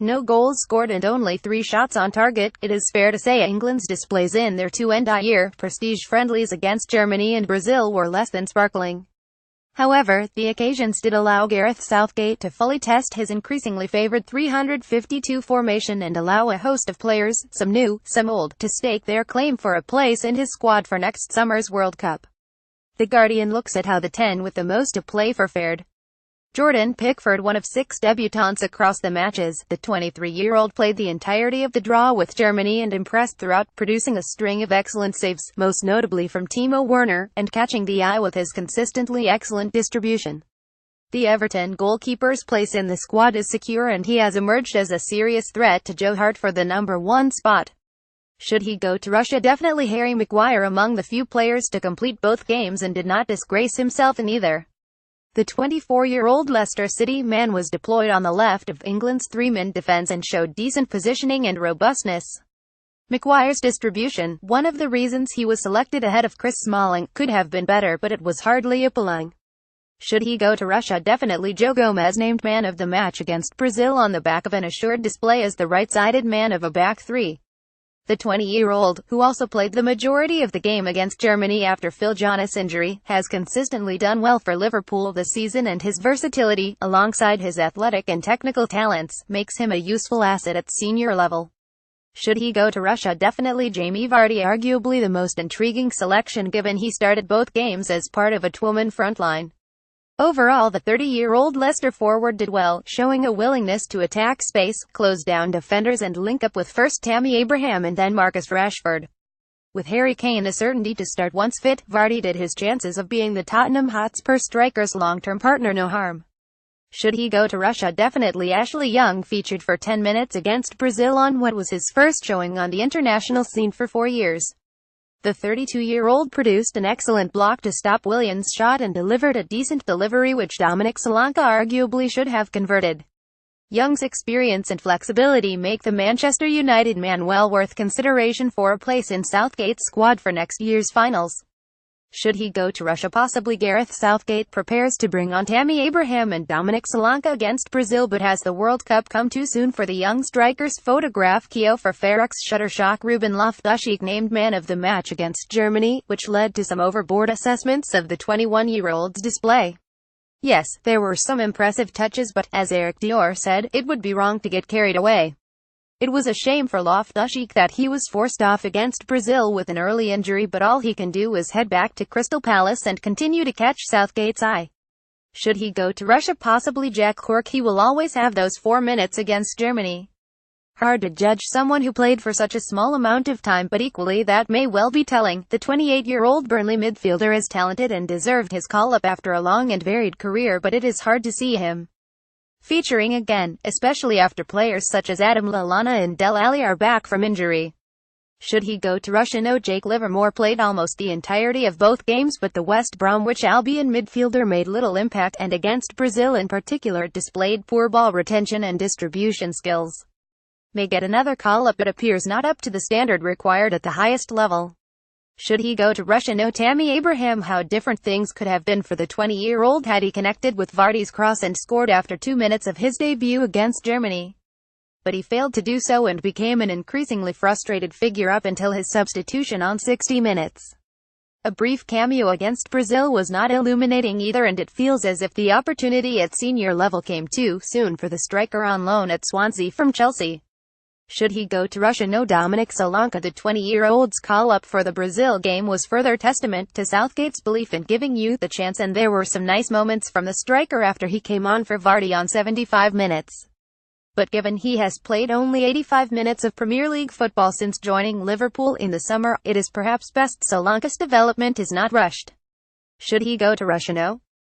No goals scored and only 3 shots on target. It is fair to say England's displays in their two-end-year prestige friendlies against Germany and Brazil were less than sparkling. However, the occasions did allow Gareth Southgate to fully test his increasingly favoured 352 formation and allow a host of players, some new, some old, to stake their claim for a place in his squad for next summer's World Cup. The Guardian looks at how the 10 with the most to play for fared. Jordan Pickford, one of 6 debutants across the matches, the 23-year-old played the entirety of the draw with Germany and impressed throughout, producing a string of excellent saves, most notably from Timo Werner, and catching the eye with his consistently excellent distribution. The Everton goalkeeper's place in the squad is secure and he has emerged as a serious threat to Joe Hart for the number 1 spot. Should he go to Russia? Definitely Harry Maguire, among the few players to complete both games and did not disgrace himself in either. The 24-year-old Leicester City man was deployed on the left of England's 3-man defence and showed decent positioning and robustness. Maguire's distribution, one of the reasons he was selected ahead of Chris Smalling, could have been better but it was hardly appalling. Should he go to Russia? Definitely Joe Gomez, named man of the match against Brazil on the back of an assured display as the right-sided man of a back three. The 20-year-old, who also played the majority of the game against Germany after Phil Jonas' injury, has consistently done well for Liverpool this season and his versatility, alongside his athletic and technical talents, makes him a useful asset at senior level. Should he go to Russia? Definitely Jamie Vardy, arguably the most intriguing selection given he started both games as part of a two-man frontline. Overall, the 30-year-old Leicester forward did well, showing a willingness to attack space, close down defenders and link up with first Tammy Abraham and then Marcus Rashford. With Harry Kane a certainty to start once fit, Vardy did his chances of being the Tottenham Hotspur striker's long-term partner no harm. Should he go to Russia? Definitely Ashley Young featured for 10 minutes against Brazil on what was his first showing on the international scene for 4 years. The 32-year-old produced an excellent block to stop Williams' shot and delivered a decent delivery which Dominic Solanke arguably should have converted. Young's experience and flexibility make the Manchester United man well worth consideration for a place in Southgate's squad for next year's finals. Should he go to Russia? Possibly Gareth Southgate prepares to bring on Tammy Abraham and Dominic Solanke against Brazil, but has the World Cup come too soon for the young strikers? Photograph Keo for Ferenc's Shutterstock. Ruben Loftus-Cheek named man of the match against Germany, which led to some overboard assessments of the 21-year-old's display. Yes, there were some impressive touches but, as Eric Dior said, it would be wrong to get carried away. It was a shame for Loftus-Cheek that he was forced off against Brazil with an early injury, but all he can do is head back to Crystal Palace and continue to catch Southgate's eye. Should he go to Russia? Possibly Jack Cork. He will always have those 4 minutes against Germany. Hard to judge someone who played for such a small amount of time, but equally that may well be telling. The 28-year-old Burnley midfielder is talented and deserved his call-up after a long and varied career, but it is hard to see him featuring again, especially after players such as Adam Lallana and Dele Alli are back from injury. Should he go to Russia? No. Jake Livermore played almost the entirety of both games, but the West Bromwich Albion midfielder made little impact and against Brazil in particular displayed poor ball retention and distribution skills. May get another call-up but appears not up to the standard required at the highest level. Should he go to Russia? No. Tammy Abraham. How different things could have been for the 20-year-old had he connected with Vardy's cross and scored after 2 minutes of his debut against Germany. But he failed to do so and became an increasingly frustrated figure up until his substitution on 60 minutes. A brief cameo against Brazil was not illuminating either, and it feels as if the opportunity at senior level came too soon for the striker on loan at Swansea from Chelsea. Should he go to Russia? No. Dominic Solanke. The 20-year-old's call-up for the Brazil game was further testament to Southgate's belief in giving youth a chance, and there were some nice moments from the striker after he came on for Vardy on 75 minutes. But given he has played only 85 minutes of Premier League football since joining Liverpool in the summer, it is perhaps best Solanke's development is not rushed. Should he go to Russia? No.